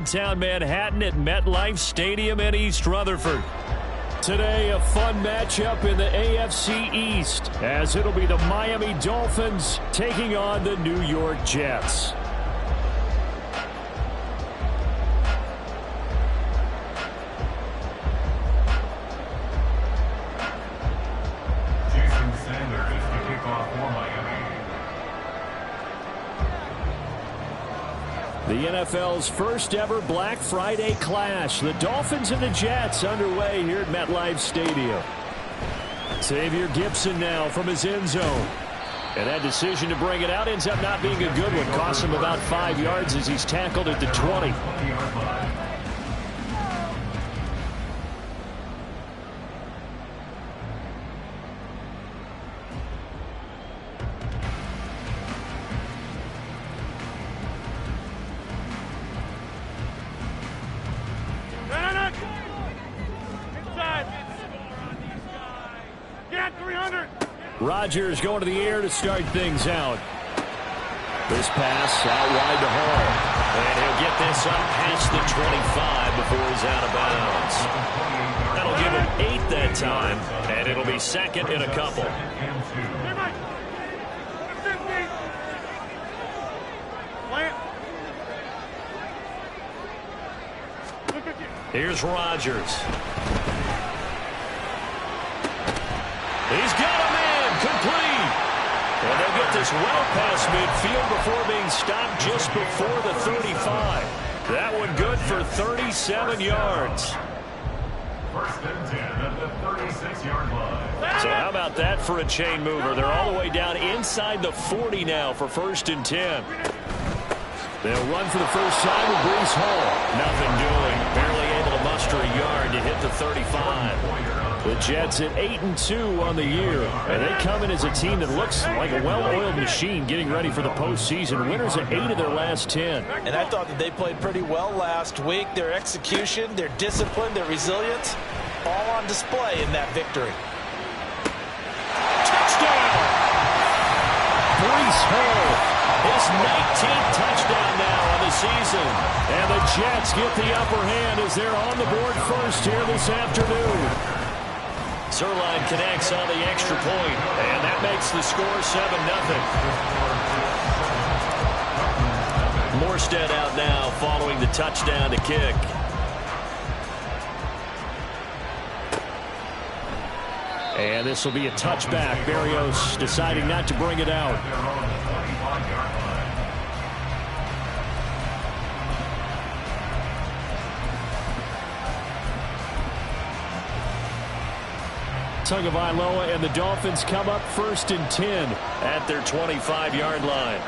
Downtown Manhattan at MetLife Stadium in East Rutherford. Today, a fun matchup in the AFC East, as it'll be the Miami Dolphins taking on the New York Jets. The NFL's first ever Black Friday clash. The Dolphins and the Jets underway here at MetLife Stadium. Xavier Gipson now from his end zone. And that decision to bring it out ends up not being a good one. Costs him about 5 yards as he's tackled at the 20. Rodgers going to the air to start things out. This pass out wide to Hall. And he'll get this up past the 25 before he's out of bounds. That'll give him 8 that time, and it'll be second in a couple. Here's Rodgers. He's got a man complete. And they'll get this well past midfield before being stopped just before the 35. That one good for 37 yards. First and 10 at the 36-yard line. So how about that for a chain mover? They're all the way down inside the 40 now for first and 10. They'll run for the first time with Breece Hall. Nothing doing. Barely able to muster a yard to hit the 35. The Jets at 8-2 on the year. And they come in as a team that looks like a well-oiled machine getting ready for the postseason. Winners at 8 of their last 10. And I thought that they played pretty well last week. Their execution, their discipline, their resilience, all on display in that victory. Touchdown! Breece Hall. His 19th touchdown now on the season. And the Jets get the upper hand as they're on the board first here this afternoon. Zerline connects on the extra point, and that makes the score 7-0. Morstead out now following the touchdown to kick. And this will be a touchback. Berrios deciding not to bring it out. Tagovailoa and the Dolphins come up first and 10 at their 25-yard line.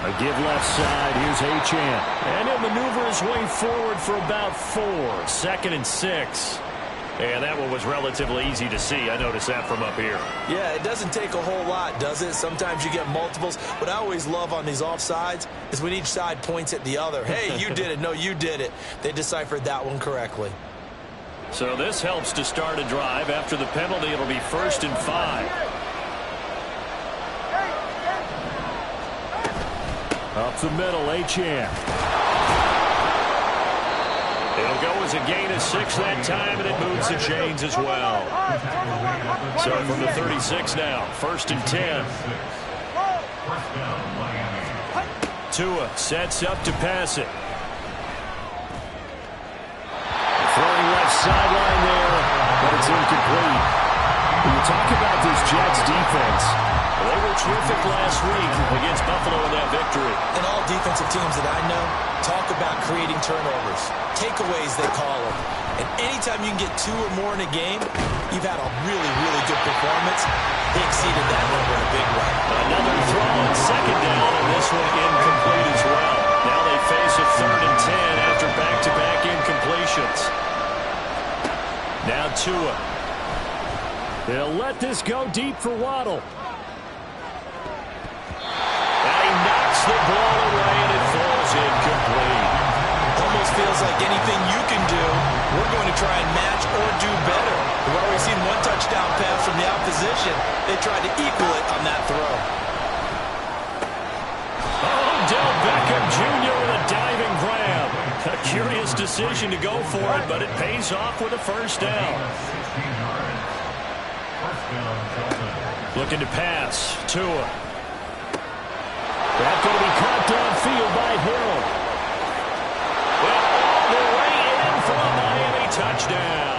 A give left side. Here's Achane. And he'll maneuver his way forward for about 4. 2nd and 6. And that one was relatively easy to see. I noticed that from up here. Yeah, it doesn't take a whole lot, does it? Sometimes you get multiples. What I always love on these offsides is when each side points at the other. Hey, you did it. No, you did it. They deciphered that one correctly. So this helps to start a drive. After the penalty, it'll be 1st and 5. Up the middle, Achane. It'll go as a gain of 6 that time, and it moves the chains as well. So from the 36 now, 1st and 10. Tua sets up to pass it. Throwing left sideline there, but it's incomplete. When you talk about this Jets defense, they were terrific last week against Buffalo in that victory. And all defensive teams that I know talk about creating turnovers. Takeaways, they call them. And anytime you can get 2 or more in a game, you've had a really, really good performance. They exceeded that number in a big way. Another throw on 2nd down, and this one incomplete as well. Now they face a 3rd and 10 after back-to-back incompletions. Now Tua. They'll let this go deep for Waddle. And he knocks the ball away, and it falls incomplete. Almost feels like anything you can do, we're going to try and match or do better. We've already seen 1 touchdown pass from the opposition. They tried to equal it on that throw. Odell Beckham Jr. with a diving decision to go for it, but it pays off with a first down. Looking to pass. Tua. That's going to be caught downfield by Hill. All the way in for a Miami touchdown.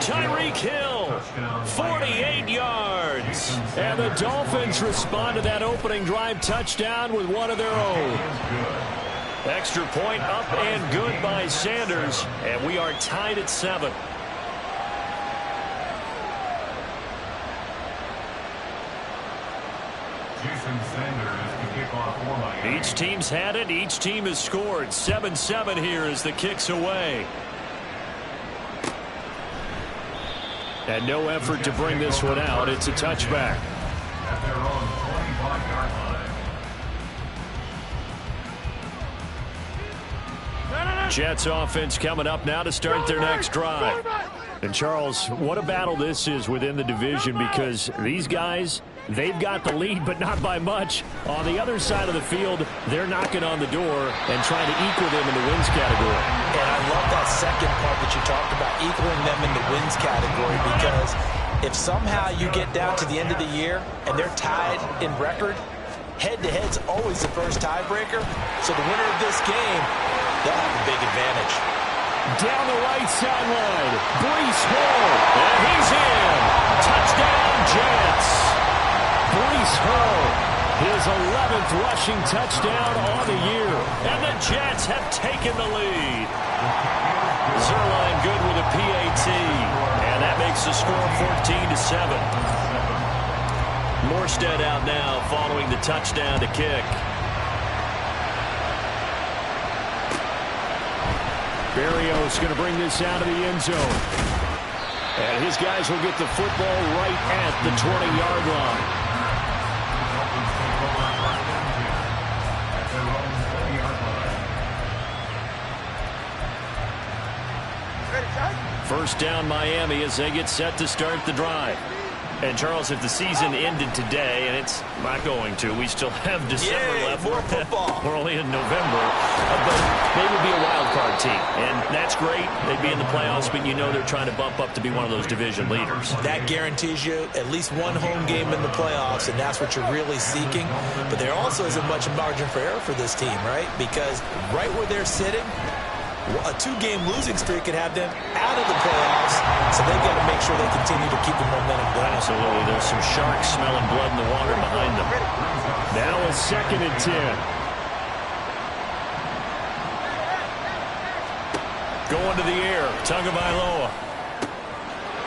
Tyreek Hill, 48 yards. And the Dolphins respond to that opening drive touchdown with one of their own. Extra point up and good by Sanders. And we are tied at 7. Each team's had it. Each team has scored. 7-7 here as the kick's away. And no effort to bring this one out. It's a touchback. At their own 25-yard line. Jets offense coming up now to start their next drive. And Charles, what a battle this is within the division, because these guys, they've got the lead, but not by much. On the other side of the field, they're knocking on the door and trying to equal them in the wins category. And I love that second part that you talked about, equaling them in the wins category, because if somehow you get down to the end of the year and they're tied in record, head-to-head's always the first tiebreaker. So the winner of this game, they'll have a big advantage. Down the right sideline, Breece Hall, and he's in. Touchdown, Jets. Breece Hall, his 11th rushing touchdown on the year, and the Jets have taken the lead. Zerline good with a PAT, and that makes the score 14-7. Morstead out now following the touchdown to kick. Berrios going to bring this out of the end zone. And his guys will get the football right at the 20-yard line. First down Miami as they get set to start the drive. And Charles, if the season ended today, and it's not going to, we still have December left. More football. We're only in November, but they would be a wild card team, and that's great. They'd be in the playoffs, but you know they're trying to bump up to be one of those division leaders. That guarantees you at least one home game in the playoffs, and that's what you're really seeking. But there also isn't much margin for error for this team, right? Because right where they're sitting, a 2-game losing streak could have them out of the playoffs, so they've got to make sure they continue to keep the momentum going. Absolutely. There's some sharks smelling blood in the water behind them. Now a 2nd and 10. Going to the air. Tagovailoa.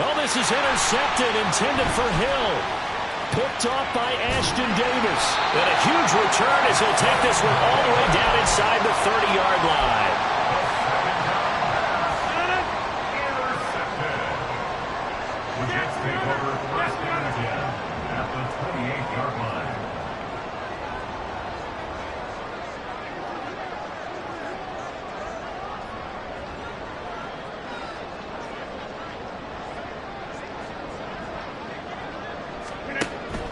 Oh, this is intercepted, intended for Hill. Picked off by Ashton Davis. And a huge return as he'll take this one all the way down inside the 30-yard line.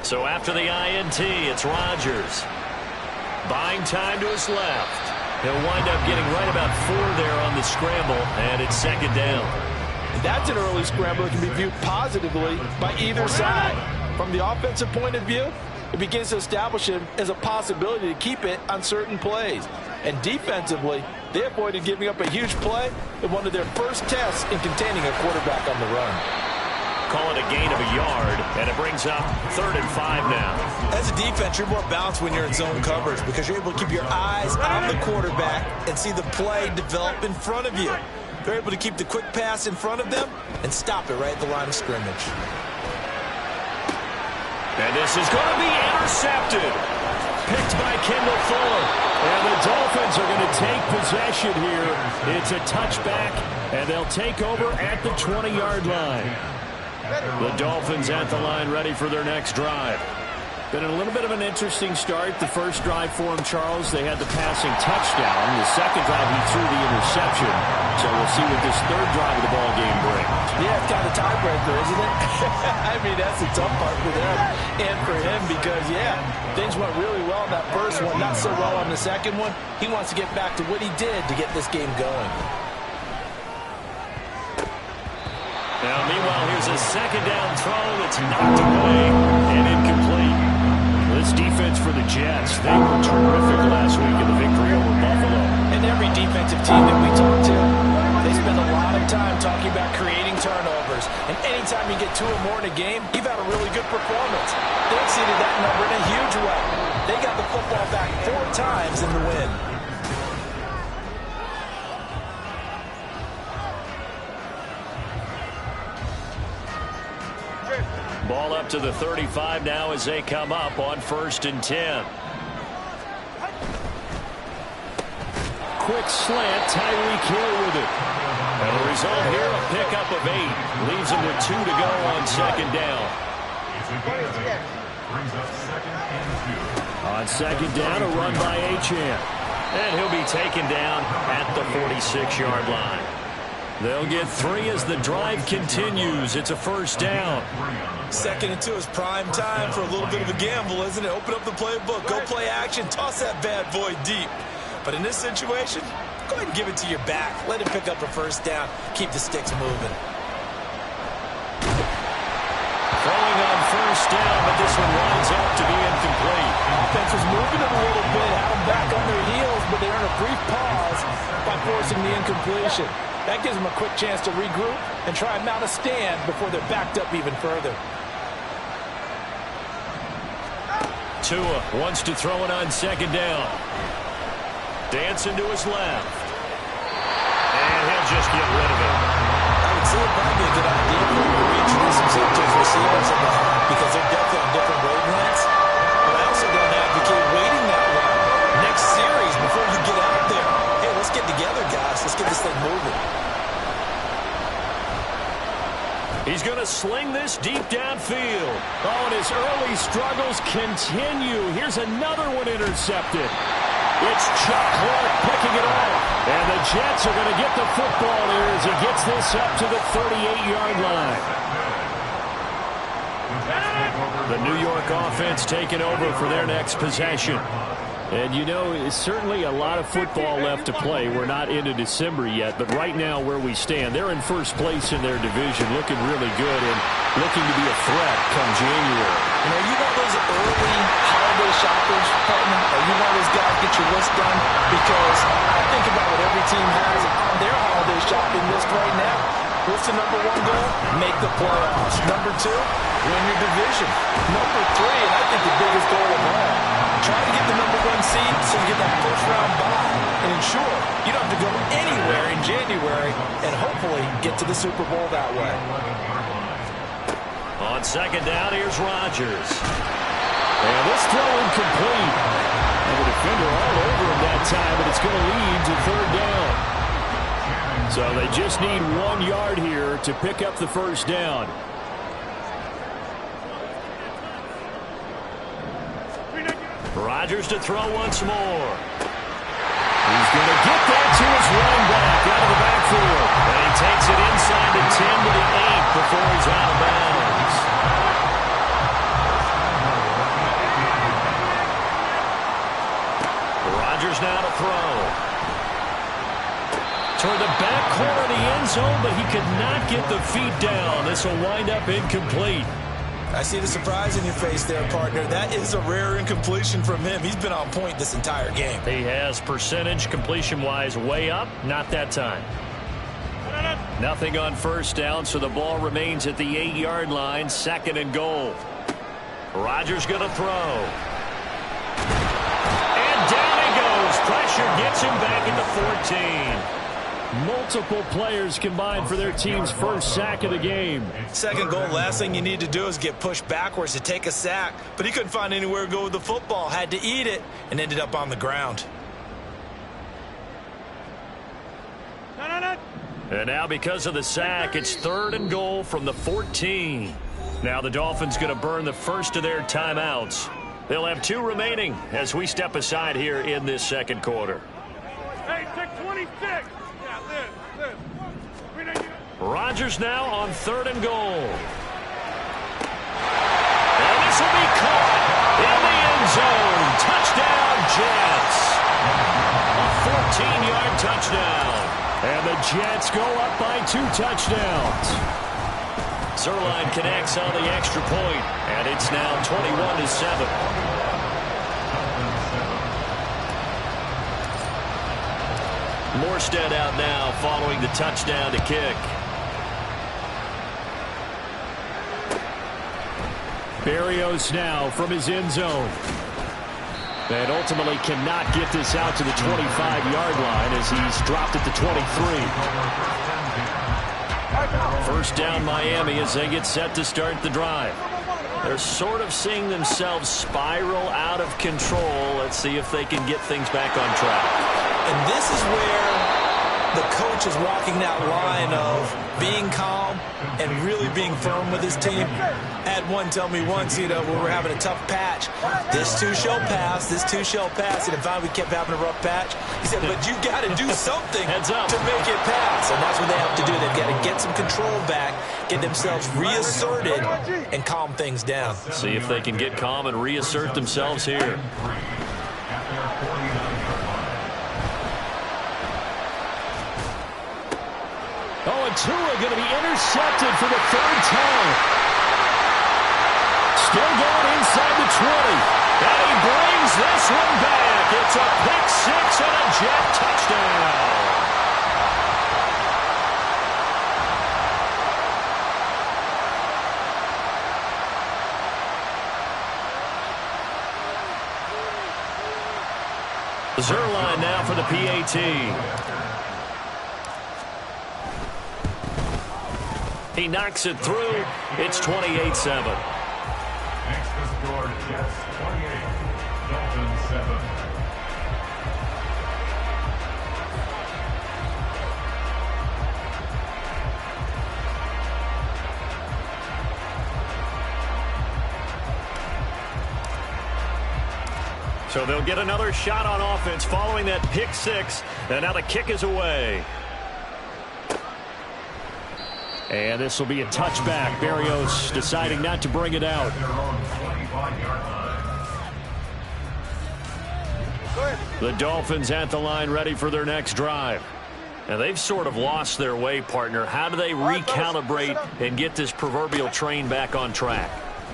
So after the INT, it's Rodgers. Buying time to his left. He'll wind up getting right about 4 there on the scramble, and it's 2nd down. That's an early scramble that can be viewed positively by either side. From the offensive point of view, it begins to establish him as a possibility to keep it on certain plays. And defensively, they avoided giving up a huge play in one of their first tests in containing a quarterback on the run. Call it a gain of a yard, and it brings up 3rd and 5 now. As a defense, you're more balanced when you're in zone coverage because you're able to keep your eyes on the quarterback and see the play develop in front of you. They're able to keep the quick pass in front of them and stop it right at the line of scrimmage. And this is going to be intercepted. Picked by Kendall Fuller. And the Dolphins are going to take possession here. It's a touchback, and they'll take over at the 20-yard line. The Dolphins at the line ready for their next drive. Been a little bit of an interesting start. The first drive for him, Charles, they had the passing touchdown. The second drive, he threw the interception. So we'll see what this third drive of the ball game brings. Yeah, it's kind of a tiebreaker, isn't it? I mean, that's the tough part for them and for him because, yeah, things went really well in that first one, not so well on the second one. He wants to get back to what he did to get this game going. Now, meanwhile, here's a second down throw that's knocked away and incomplete. This defense for the Jets, they were terrific last week in the victory over Buffalo. And every defensive team that we talk to, they spend a lot of time talking about creating turnovers. And anytime you get 2 or more in a game, you've had a really good performance. They exceeded that number in a huge way. They got the football back 4 times in the win. Ball up to the 35 now as they come up on 1st and 10. Quick slant, Tyreek Hill with it. And the result here, a pickup of 8. Leaves him with 2 to go on 2nd down. On 2nd down, a run by Achane. And he'll be taken down at the 46-yard line. They'll get 3 as the drive continues. It's a 1st down. 2nd and 2 is prime time for a little bit of a gamble, isn't it? Open up the playbook, go play action, toss that bad boy deep. But in this situation, go ahead and give it to your back. Let him pick up a 1st down. Keep the sticks moving. Throwing on 1st down, but this one winds up to be incomplete. Offense was moving it a little bit, had them back on their heels, but they earned a brief pause by forcing the incompletion. That gives them a quick chance to regroup and try and mount a stand before they're backed up even further. Tua wants to throw it on 2nd down. Dancing to his left. And he'll just get rid of it. I would say it might be a good idea for him to reintroduce himself to his receivers in the half because they're definitely on different wavelengths. But I also don't advocate waiting that long. Next series before you get out there. Hey, let's get together, guys. Let's get this thing moving. He's going to sling this deep downfield. Oh, and his early struggles continue. Here's another one intercepted. It's Chuck Clark picking it off. And the Jets are going to get the football here as he gets this up to the 38-yard line. The New York offense taking over for their next possession. And, you know, it's certainly a lot of football left to play. We're not into December yet, but right now where we stand, they're in first place in their division, looking really good and looking to be a threat come January. You know, you got those early holiday shoppers, partner, or you want those guys get your list done? Because I think about what every team has on their holiday shopping list right now. What's the number 1 goal? Make the playoffs. Number 2, win your division. Number 3, and I think the biggest goal of all, try to get the number 1 seed so you get that first-round bye and ensure you don't have to go anywhere in January and hopefully get to the Super Bowl that way. On 2nd down, here's Rodgers. And this throw incomplete. And the defender all over him that time, but it's going to lead to 3rd down. So they just need 1 yard here to pick up the 1st down. Rodgers to throw once more. He's going to get that to his running back out of the backfield. And he takes it inside the 10 to the 8 before he's out of bounds. Rodgers now to throw. Toward the back corner of the end zone, but he could not get the feet down. This will wind up incomplete. I see the surprise in your face there, partner. That is a rare incompletion from him. He's been on point this entire game. He has percentage completion-wise way up. Not that time. Nothing on 1st down, so the ball remains at the 8-yard line. 2nd and goal. Rodgers going to throw. And down he goes. Pressure gets him back at the 14. Multiple players combined for their team's first sack of the game. 2nd goal, last thing you need to do is get pushed backwards to take a sack. But he couldn't find anywhere to go with the football. Had to eat it and ended up on the ground. And now because of the sack, it's 3rd and goal from the 14. Now the Dolphins going to burn the first of their timeouts. They'll have 2 remaining as we step aside here in this 2nd quarter. Hey, take 26. Rodgers now on 3rd and goal. And this will be caught in the end zone. Touchdown, Jets. A 14-yard touchdown. And the Jets go up by 2 touchdowns. Zerline connects on the extra point, and it's now 21-7. Morstead out now following the touchdown to kick. Berrios now from his end zone. And ultimately cannot get this out to the 25-yard line as he's dropped at the 23. First down Miami as they get set to start the drive. They're sort of seeing themselves spiral out of control. Let's see if they can get things back on track. And this is where the coach is walking that line of being calm and really being firm with his team. I had one tell me once, when we're having a tough patch, this too shall pass, this too shall pass. And if we kept having a rough patch, he said, but you got to do something to make it pass. And that's what they have to do. They've got to get some control back, get themselves reasserted, and calm things down. See if they can get calm and reassert themselves here. Oh, and Tua going to be intercepted for the 3rd time. Still going inside the 20. And he brings this one back. It's a pick 6 and a Jet touchdown. Zerline now for the PAT. He knocks it through. It's 28-7. Next to score, Jets 28, Dolphins 7. So they'll get another shot on offense following that pick 6. And now the kick is away. And this will be a touchback. Berrios deciding not to bring it out. The Dolphins at the line ready for their next drive. And they've sort of lost their way, partner. How do they recalibrate and get this proverbial train back on track?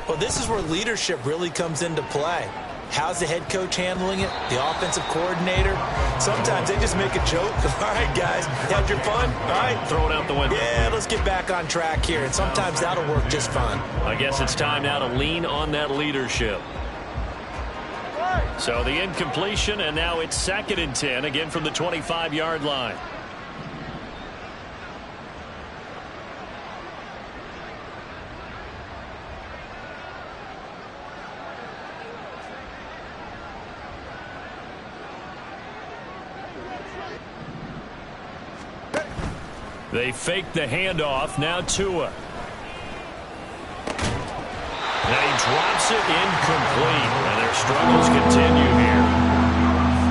Well, this is where leadership really comes into play. How's the head coach handling it? The offensive coordinator? Sometimes they just make a joke. All right, guys, had your fun? All right. Throw it out the window. Yeah, let's get back on track here. And sometimes that'll work just fine. I guess it's time now to lean on that leadership. So the incompletion, and now it's 2nd and 10, again from the 25-yard line. They fake the handoff. Now Tua. And he drops it incomplete. And their struggles continue here.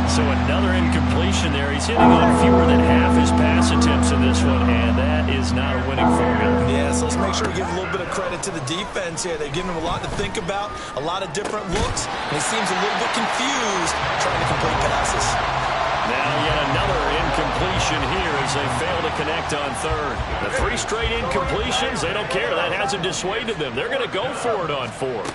So another incompletion there. He's hitting on fewer than half his pass attempts in this one. And that is not a winning formula. Yeah, so let's make sure we give a little bit of credit to the defense here. They've given him a lot to think about, a lot of different looks. And he seems a little bit confused trying to complete passes. Now yet another incompletion here as they fail to connect on 3rd. The 3 straight incompletions, they don't care. That hasn't dissuaded them. They're going to go for it on 4th.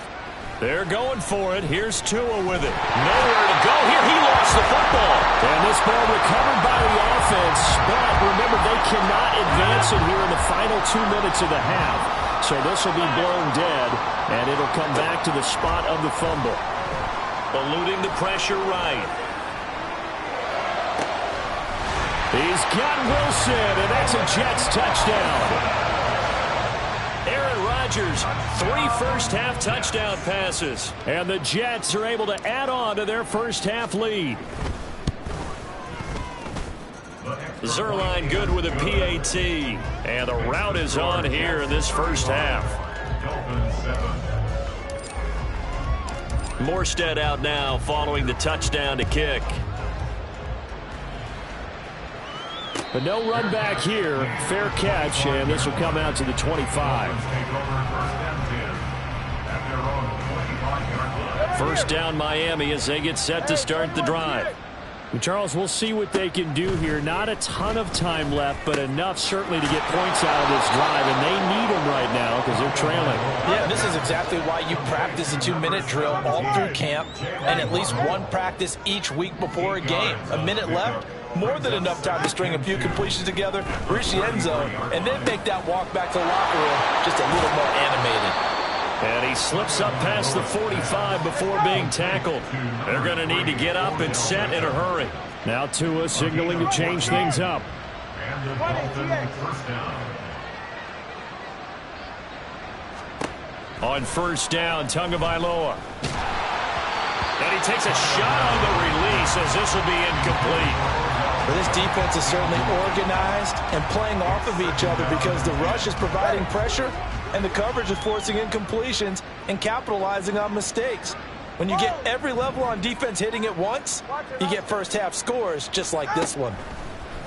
They're going for it. Here's Tua with it. Nowhere to go here. He lost the football. And this ball recovered by the offense. But remember, they cannot advance it here in the final 2 minutes of the half. So this will be blown dead, and it'll come back to the spot of the fumble. Eluding the pressure right. He's got Wilson, and that's a Jets touchdown. Aaron Rodgers, 3 first-half touchdown passes. And the Jets are able to add on to their first-half lead. Zerline good with a PAT. And the route is on here in this first half. Morstead out now following the touchdown to kick. But no run back here. Fair catch, and this will come out to the 25. First down Miami as they get set to start the drive. And Charles, we'll see what they can do here. Not a ton of time left, but enough certainly to get points out of this drive, and they need them right now because they're trailing. Yeah, this is exactly why you practice a 2-minute drill all through camp and at least one practice each week before a game. A minute left, more than enough time to string a few completions together, reach the end zone, and then make that walk back to the locker room just a little more animated. And he slips up past the 45 before being tackled. They're going to need to get up and set in a hurry. Now Tua signaling to change things up. And the Dolphins first down. On first down, Tagovailoa. And he takes a shot on the release as this will be incomplete. But this defense is certainly organized and playing off of each other because the rush is providing pressure and the coverage is forcing incompletions and capitalizing on mistakes. When you get every level on defense hitting at once, you get first half scores just like this one.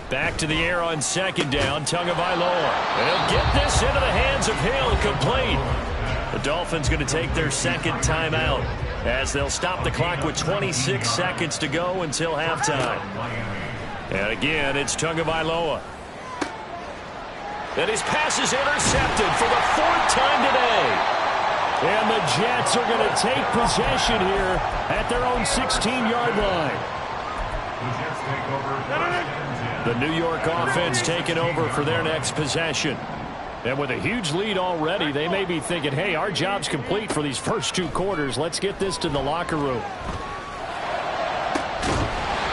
Back to the air on second down, Tagovailoa. And he'll get this into the hands of Hill, complete. The Dolphins going to take their second timeout as they'll stop the clock with 26 seconds to go until halftime. And again, it's Tagovailoa. And his pass is intercepted for the 4th time today. And the Jets are going to take possession here at their own 16-yard line. The New York offense taking over for their next possession. And with a huge lead already, they may be thinking, hey, our job's complete for these first 2 quarters. Let's get this to the locker room.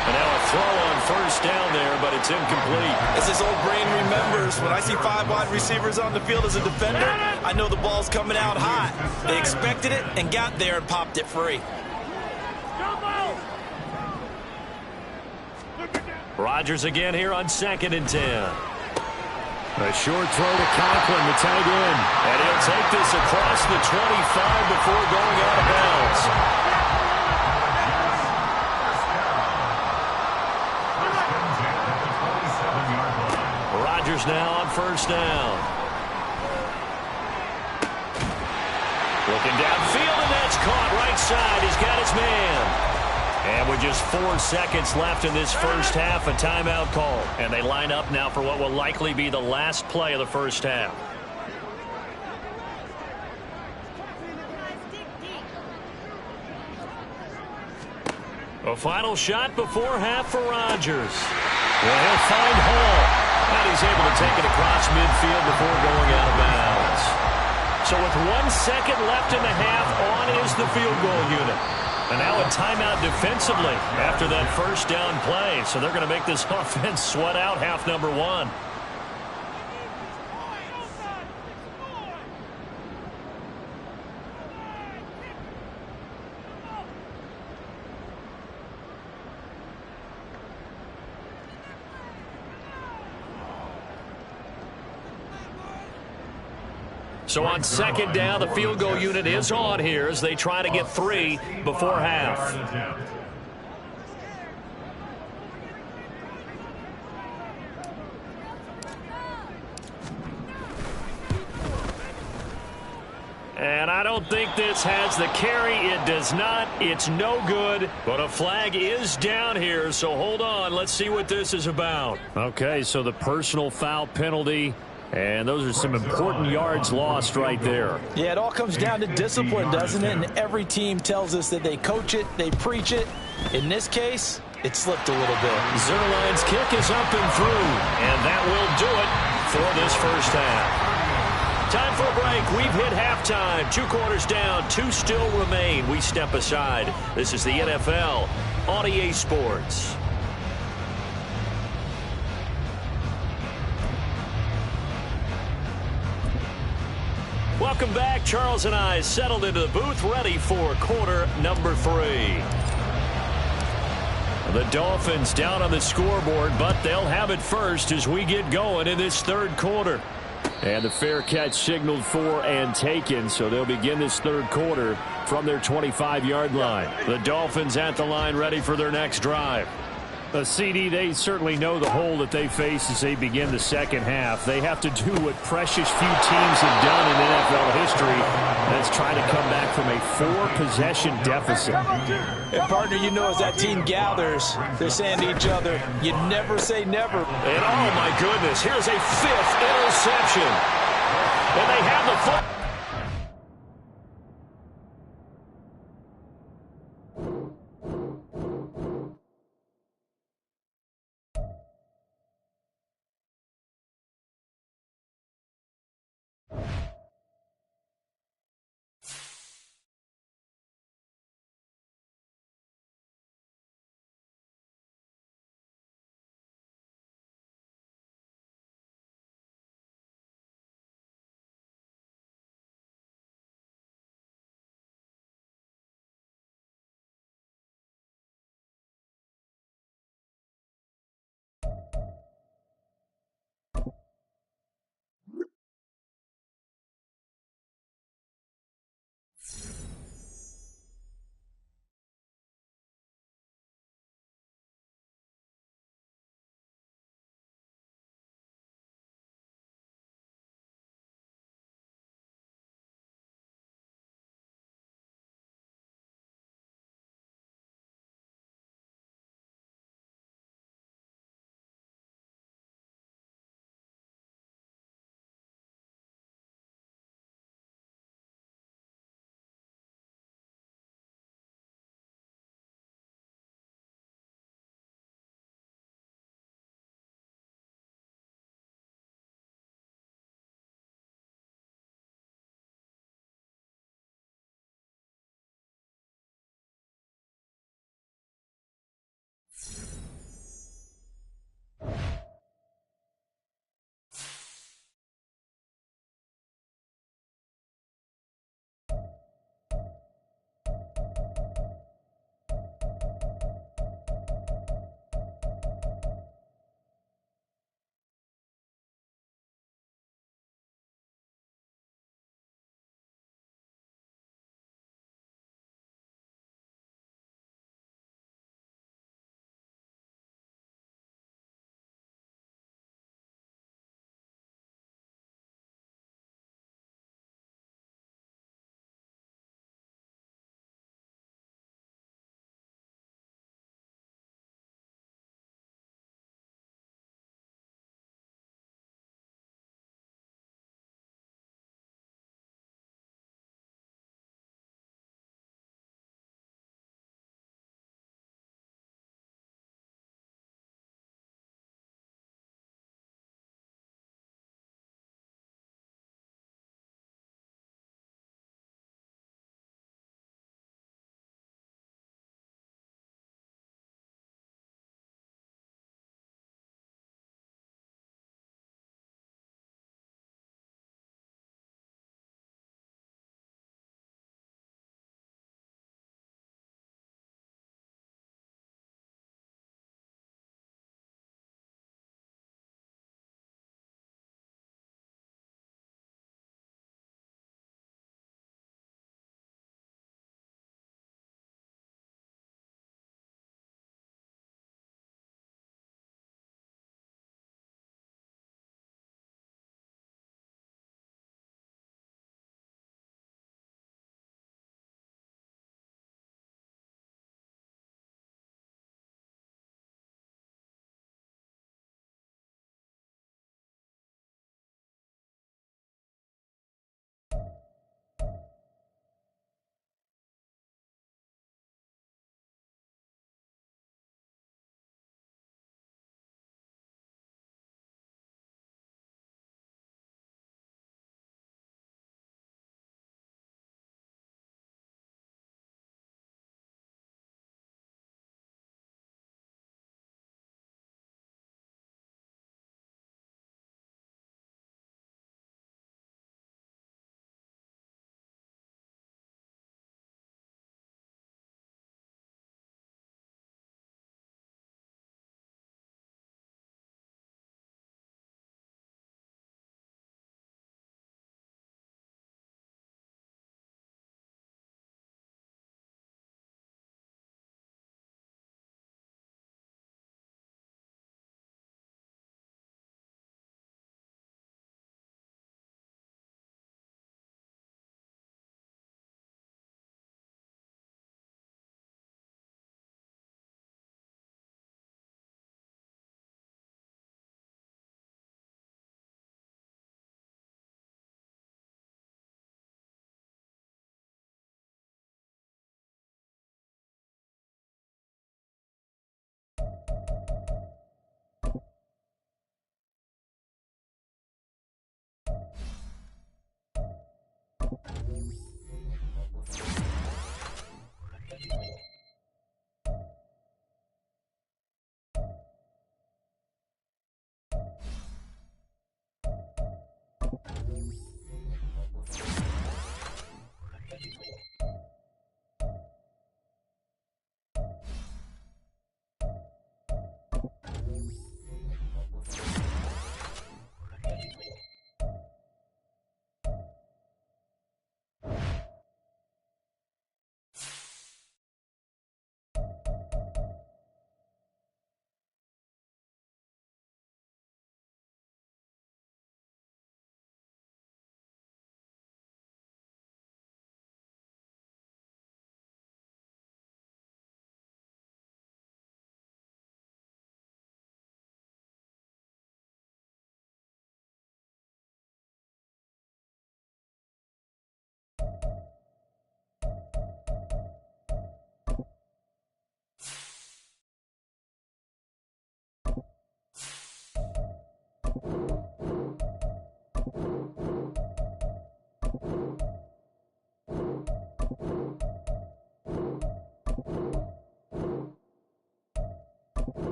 And now a throw on first down there, but it's incomplete. As this old brain remembers, when I see 5 wide receivers on the field as a defender, I know the ball's coming out hot. They expected it and got there and popped it free. Rodgers again here on 2nd and 10. A short throw to Conklin, the tight end. And he'll take this across the 25 before going out of bounds. Rodgers now on first down. Looking downfield, and that's caught right side. He's got his man. And with just 4 seconds left in this first half, a timeout call. And they line up now for what will likely be the last play of the first half. A final shot before half for Rodgers. Well, he'll find Hall. And he's able to take it across midfield before going out of bounds. So with 1 second left in the half, on is the field goal unit. And now a timeout defensively after that first down play. So they're going to make this offense sweat out half number 1. So on second down, the field goal unit is on here as they try to get 3 before half. And I don't think this has the carry. It does not. It's no good. But a flag is down here, so hold on. Let's see what this is about. Okay, so the personal foul penalty. And those are some important yards lost right there. Yeah, it all comes down to discipline, doesn't it? And every team tells us that they coach it, they preach it. In this case, it slipped a little bit. Zerline's kick is up and through. And that will do it for this first half. Time for a break. We've hit halftime. 2 quarters down, 2 still remain. We step aside. This is the NFL on EA Sports. Welcome back. Charles and I settled into the booth, ready for quarter number 3. The Dolphins down on the scoreboard, but they'll have it first as we get going in this 3rd quarter. And the fair catch signaled for and taken, so they'll begin this 3rd quarter from their 25-yard line. The Dolphins at the line ready for their next drive. CD, they certainly know the hole that they face as they begin the second half. They have to do what precious few teams have done in NFL history. That's trying to come back from a 4-possession deficit. And, partner, you know as that team gathers, they're saying to each other, you never say never. And, oh, my goodness, here's a 5th interception. And they have the foot.